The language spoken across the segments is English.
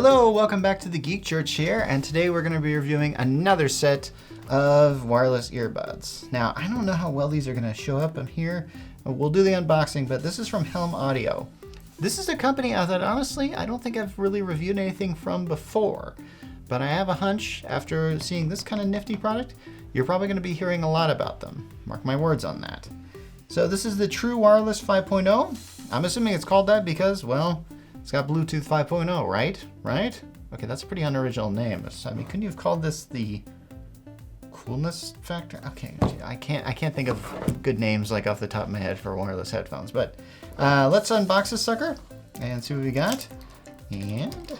Hello, welcome back to the GeekChurch here, and today we're going to be reviewing another set of wireless earbuds. Now, I don't know how well these are going to show up in here. We'll do the unboxing, but this is from Helm Audio. This is a company that honestly, I don't think I've really reviewed anything from before, but I have a hunch after seeing this kind of nifty product, you're probably going to be hearing a lot about them. Mark my words on that. So this is the True Wireless 5.0. I'm assuming it's called that because, well, it's got Bluetooth 5.0, right? Right? Okay, that's a pretty unoriginal name. I mean, couldn't you have called this the coolness factor? Okay, I can't think of good names like off the top of my head for wireless headphones. But let's unbox this sucker and see what we got. And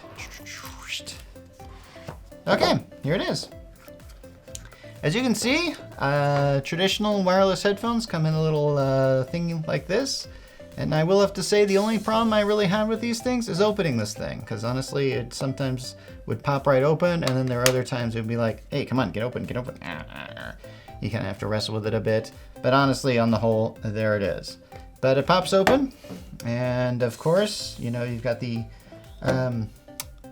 okay, here it is. As you can see, traditional wireless headphones come in a little thing like this. And I will have to say the only problem I really have with these things is opening this thing. Because honestly, it sometimes would pop right open. And then there are other times it would be like, hey, come on, get open, get open. You kind of have to wrestle with it a bit. But honestly, on the whole, there it is. But it pops open. And of course, you know, you've got the,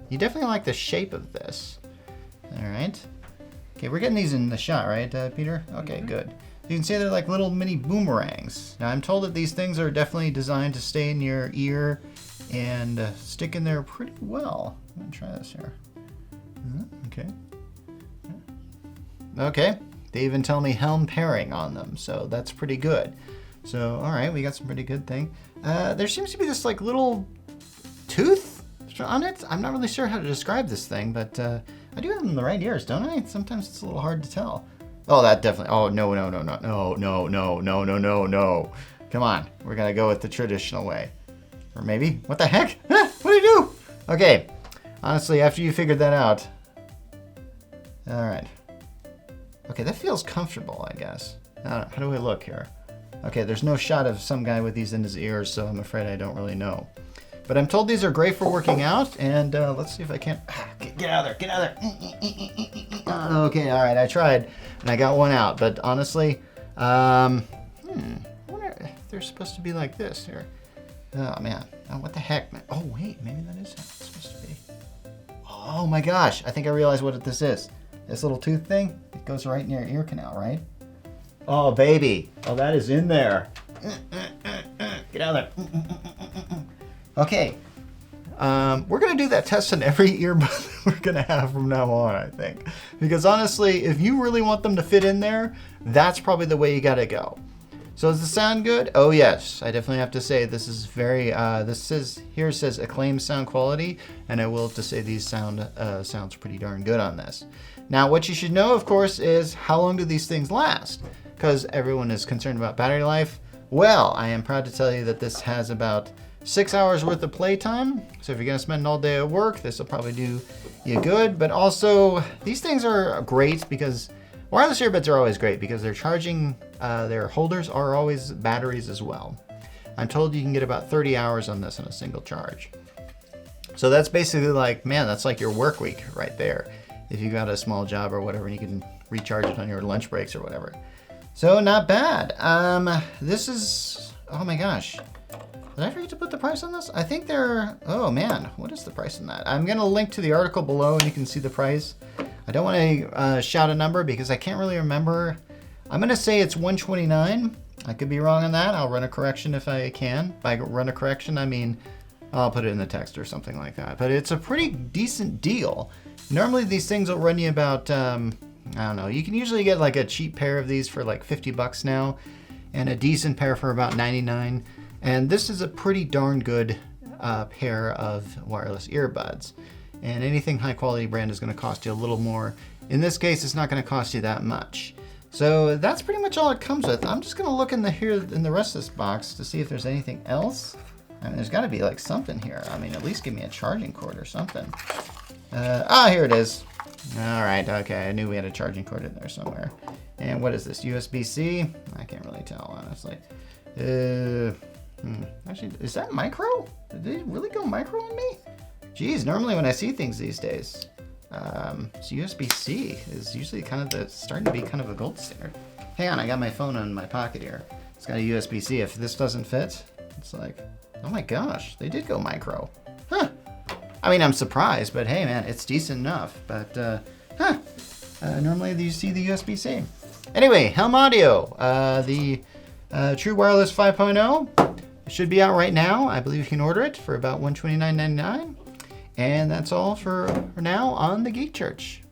you definitely like the shape of this. All right. Okay, we're getting these in the shot, right, Peter? Okay, good. You can see they're like little mini boomerangs. Now I'm told that these things are definitely designed to stay in your ear and stick in there pretty well. I'm gonna try this here. Okay. Okay, they even tell me Helm pairing on them, so that's pretty good. So, all right, we got some pretty good thing. There seems to be this like little tooth on it. I'm not really sure how to describe this thing, but I do have them in the right ears, don't I? Sometimes it's a little hard to tell. Oh, that definitely, oh, no. Come on, we're gonna go with the traditional way. Or maybe, what the heck? What do you do? Okay, honestly, after you figured that out. All right. Okay, that feels comfortable, I guess. I don't know, how do I look here? Okay, there's no shot of some guy with these in his ears, so I'm afraid I don't really know. But I'm told these are great for working out, and let's see if I can't, get out of there, get out of there. Okay, all right, I tried, and I got one out, but honestly, I wonder if they're supposed to be like this here. Oh man, oh, what the heck, man? Oh wait, maybe that is how it's supposed to be. Oh my gosh, I think I realized what this is. This little tooth thing, it goes right in your ear canal, right? Oh baby, oh that is in there. Get out of there. Okay, we're gonna do that test on every earbud that we're gonna have from now on, I think. Because honestly, if you really want them to fit in there, that's probably the way you gotta go. So does this sound good? Oh yes, I definitely have to say this is very, here says acclaimed sound quality, and I will have to say these sounds pretty darn good on this. Now what you should know, of course, is how long do these things last? Because everyone is concerned about battery life. Well, I am proud to tell you that this has about 6 hours worth of playtime. So if you're gonna spend all day at work, this will probably do you good. But also, these things are great because wireless earbuds are always great because they're charging, their holders are always batteries as well. I'm told you can get about 30 hours on this on a single charge. So that's basically like, man, that's like your work week right there. If you got a small job or whatever, and you can recharge it on your lunch breaks or whatever. So not bad. This is, oh my gosh. Did I forget to put the price on this? I think they're, oh man, what is the price on that? I'm gonna link to the article below and you can see the price. I don't wanna shout a number because I can't really remember. I'm gonna say it's $129. I could be wrong on that. I'll run a correction if I can. By run a correction, I mean, I'll put it in the text or something like that. But it's a pretty decent deal. Normally these things will run you about, I don't know, you can usually get like a cheap pair of these for like 50 bucks now and a decent pair for about 99. And this is a pretty darn good pair of wireless earbuds. And anything high quality brand is gonna cost you a little more. In this case, it's not gonna cost you that much. So that's pretty much all it comes with. I'm just gonna look in the rest of this box to see if there's anything else. I mean, there's gotta be like something here. I mean, at least give me a charging cord or something. Here it is. All right, okay, I knew we had a charging cord in there somewhere. And what is this, USB-C? I can't really tell, honestly. Actually, is that micro? Did they really go micro on me? Geez, normally when I see things these days, so USB-C is usually kind of starting to be kind of a gold standard. Hang on, I got my phone in my pocket here. It's got a USB-C. If this doesn't fit, it's like, oh my gosh, they did go micro. Huh. I mean, I'm surprised, but hey, man, it's decent enough. But, normally you see the USB-C. Anyway, Helm Audio, the True Wireless 5.0. It should be out right now. I believe you can order it for about $129.99. And that's all for now on the Geek Church.